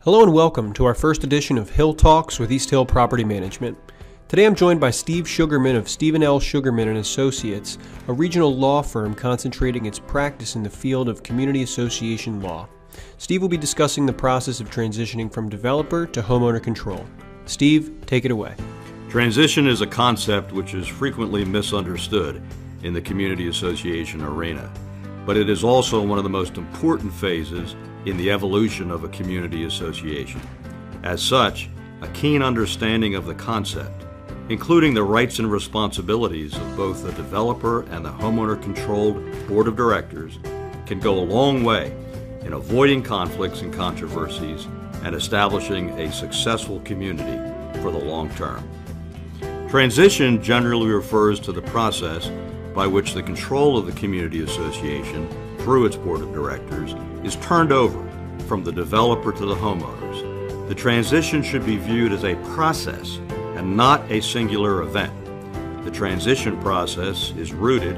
Hello and welcome to our first edition of Hill Talks with East Hill Property Management. Today I'm joined by Steve Sugarman of Stephen L. Sugarman and Associates, a regional law firm concentrating its practice in the field of community association law. Steve will be discussing the process of transitioning from developer to homeowner control. Steve, take it away. Transition is a concept which is frequently misunderstood in the community association arena, but it is also one of the most important phases in the evolution of a community association. As such, a keen understanding of the concept, including the rights and responsibilities of both the developer and the homeowner-controlled board of directors, can go a long way in avoiding conflicts and controversies and establishing a successful community for the long term. Transition generally refers to the process by which the control of the community association through its board of directors is turned over from the developer to the homeowners. The transition should be viewed as a process and not a singular event. The transition process is rooted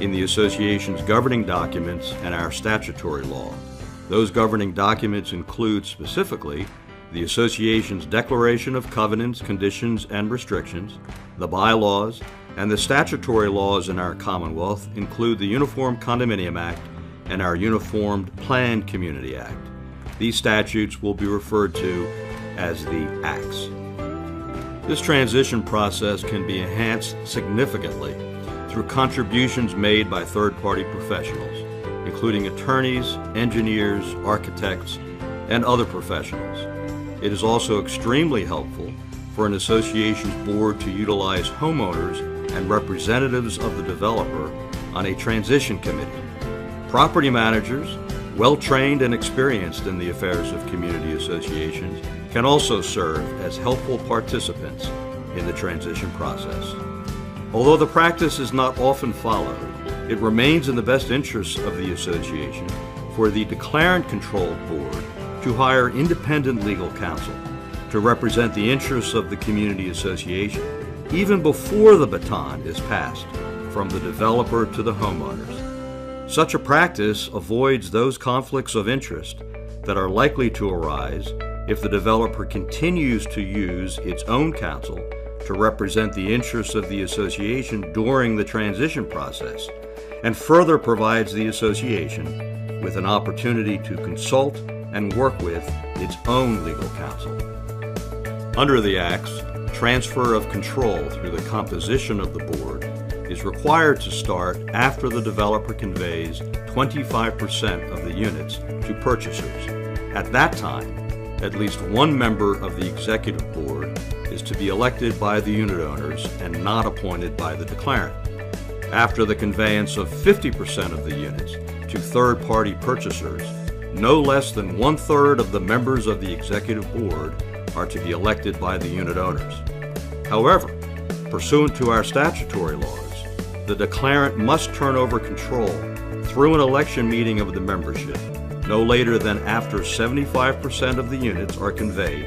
in the association's governing documents and our statutory law. Those governing documents include specifically the association's declaration of covenants, conditions, and restrictions, the bylaws, and the statutory laws in our Commonwealth include the Uniform Condominium Act and our Uniformed Planned Community Act. These statutes will be referred to as the Acts. This transition process can be enhanced significantly through contributions made by third-party professionals, including attorneys, engineers, architects, and other professionals. It is also extremely helpful for an association's board to utilize homeowners and representatives of the developer on a transition committee. Property managers, well-trained and experienced in the affairs of community associations, can also serve as helpful participants in the transition process. Although the practice is not often followed, it remains in the best interests of the association for the declarant-controlled board to hire independent legal counsel to represent the interests of the community association, even before the baton is passed from the developer to the homeowners. Such a practice avoids those conflicts of interest that are likely to arise if the developer continues to use its own counsel to represent the interests of the association during the transition process, and further provides the association with an opportunity to consult and work with its own legal counsel. Under the Acts, transfer of control through the composition of the board is required to start after the developer conveys 25% of the units to purchasers. At that time, at least one member of the executive board is to be elected by the unit owners and not appointed by the declarant. After the conveyance of 50% of the units to third-party purchasers, no less than 1/3 of the members of the executive board are to be elected by the unit owners. However, pursuant to our statutory laws, the declarant must turn over control through an election meeting of the membership no later than after 75% of the units are conveyed,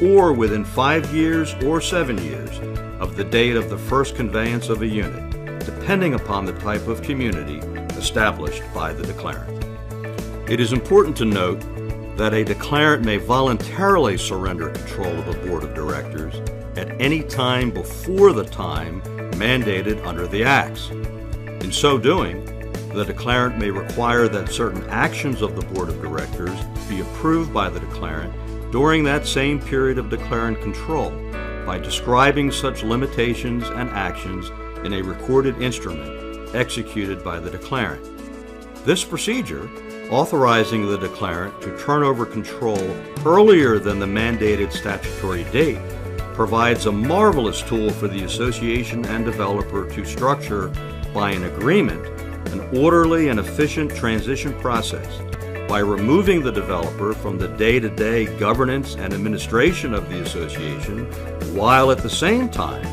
or within 5 years or 7 years of the date of the first conveyance of a unit, depending upon the type of community established by the declarant. It is important to note that a declarant may voluntarily surrender control of the board of directors at any time before the time mandated under the Acts. In so doing, the declarant may require that certain actions of the board of directors be approved by the declarant during that same period of declarant control by describing such limitations and actions in a recorded instrument executed by the declarant. This procedure, authorizing the declarant to turn over control earlier than the mandated statutory date, provides a marvelous tool for the association and developer to structure, by an agreement, an orderly and efficient transition process by removing the developer from the day-to-day governance and administration of the association, while at the same time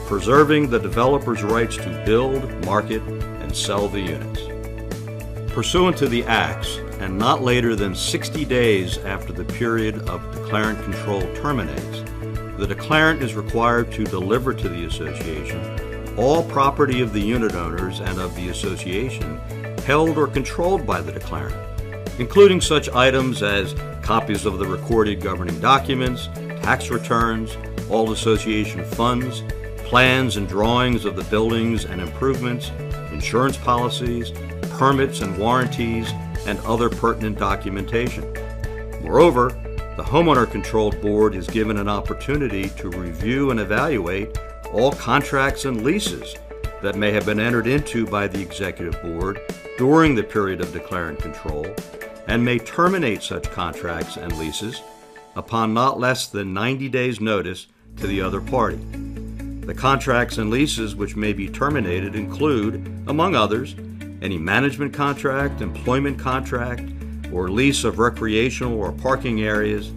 preserving the developer's rights to build, market, and sell the units. Pursuant to the Acts, and not later than 60 days after the period of declarant control terminates, the declarant is required to deliver to the association all property of the unit owners and of the association held or controlled by the declarant, including such items as copies of the recorded governing documents, tax returns, all association funds, plans and drawings of the buildings and improvements, insurance policies, permits and warranties, and other pertinent documentation. Moreover, the Homeowner Controlled Board is given an opportunity to review and evaluate all contracts and leases that may have been entered into by the Executive Board during the period of declarant control, and may terminate such contracts and leases upon not less than 90 days' notice to the other party. The contracts and leases which may be terminated include, among others, any management contract, employment contract, or lease of recreational or parking areas,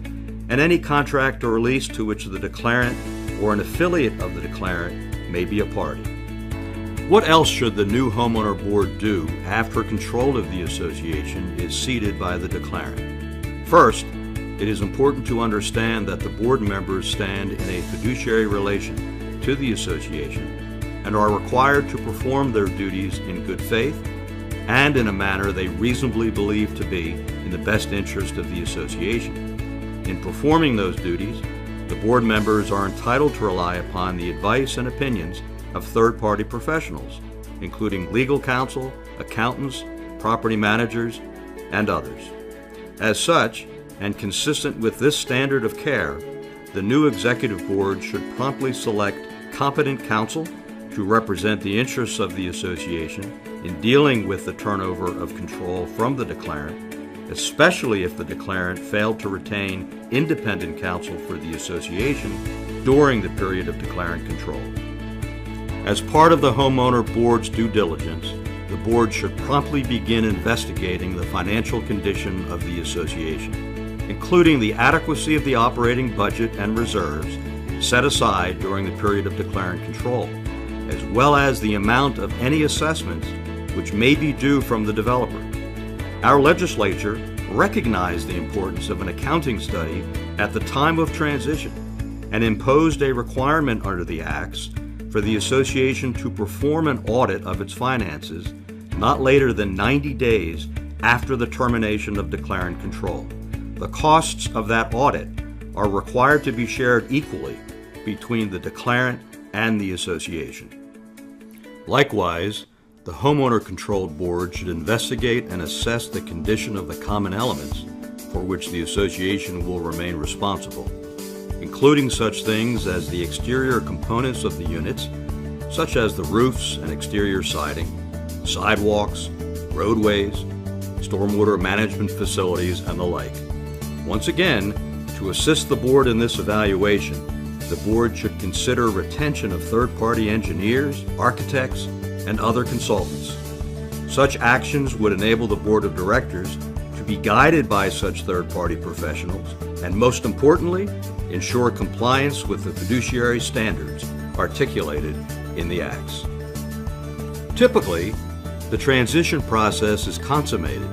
and any contract or lease to which the declarant or an affiliate of the declarant may be a party. What else should the new Homeowner Board do after control of the association is ceded by the declarant? First, it is important to understand that the board members stand in a fiduciary relation to the association and are required to perform their duties in good faith and in a manner they reasonably believe to be in the best interest of the association. In performing those duties, the board members are entitled to rely upon the advice and opinions of third-party professionals, including legal counsel, accountants, property managers, and others. As such, and consistent with this standard of care, the new Executive Board should promptly select competent counsel to represent the interests of the association in dealing with the turnover of control from the declarant, especially if the declarant failed to retain independent counsel for the association during the period of declarant control. As part of the Homeowner Board's due diligence, the board should promptly begin investigating the financial condition of the association, including the adequacy of the operating budget and reserves set aside during the period of declarant control, as well as the amount of any assessments which may be due from the developer. Our legislature recognized the importance of an accounting study at the time of transition and imposed a requirement under the acts for the association to perform an audit of its finances not later than 90 days after the termination of declarant control. The costs of that audit are required to be shared equally between the declarant and the association. Likewise, the Homeowner Controlled Board should investigate and assess the condition of the common elements for which the association will remain responsible, including such things as the exterior components of the units, such as the roofs and exterior siding, sidewalks, roadways, stormwater management facilities, and the like. Once again, to assist the board in this evaluation, the board should consider retention of third-party engineers, architects, and other consultants. Such actions would enable the board of directors to be guided by such third-party professionals and, most importantly, ensure compliance with the fiduciary standards articulated in the acts. Typically, the transition process is consummated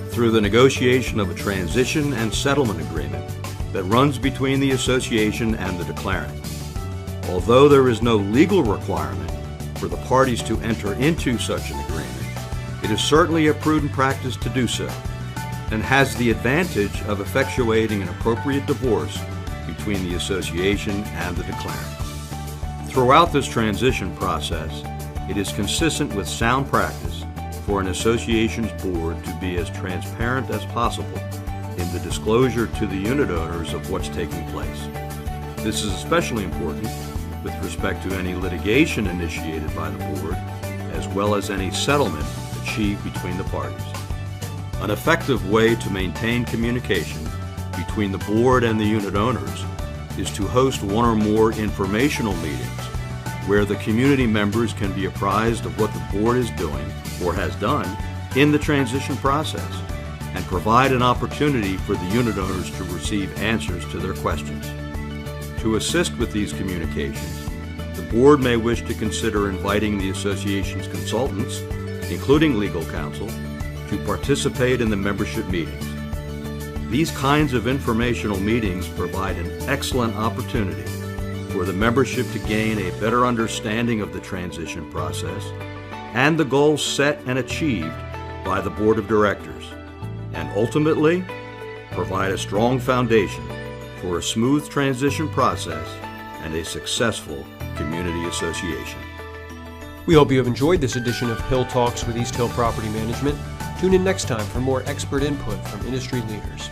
through the negotiation of a transition and settlement agreement that runs between the association and the declarant. Although there is no legal requirement for the parties to enter into such an agreement, it is certainly a prudent practice to do so, and has the advantage of effectuating an appropriate divorce between the association and the declarant. Throughout this transition process, it is consistent with sound practice for an association's board to be as transparent as possible in the disclosure to the unit owners of what's taking place. This is especially important with respect to any litigation initiated by the board, as well as any settlement achieved between the parties. An effective way to maintain communication between the board and the unit owners is to host one or more informational meetings where the community members can be apprised of what the board is doing or has done in the transition process, and provide an opportunity for the unit owners to receive answers to their questions. To assist with these communications, the board may wish to consider inviting the association's consultants, including legal counsel, to participate in the membership meetings. These kinds of informational meetings provide an excellent opportunity for the membership to gain a better understanding of the transition process and the goals set and achieved by the board of directors, and ultimately provide a strong foundation for a smooth transition process and a successful community association. We hope you have enjoyed this edition of Hill Talks with East Hill Property Management. Tune in next time for more expert input from industry leaders.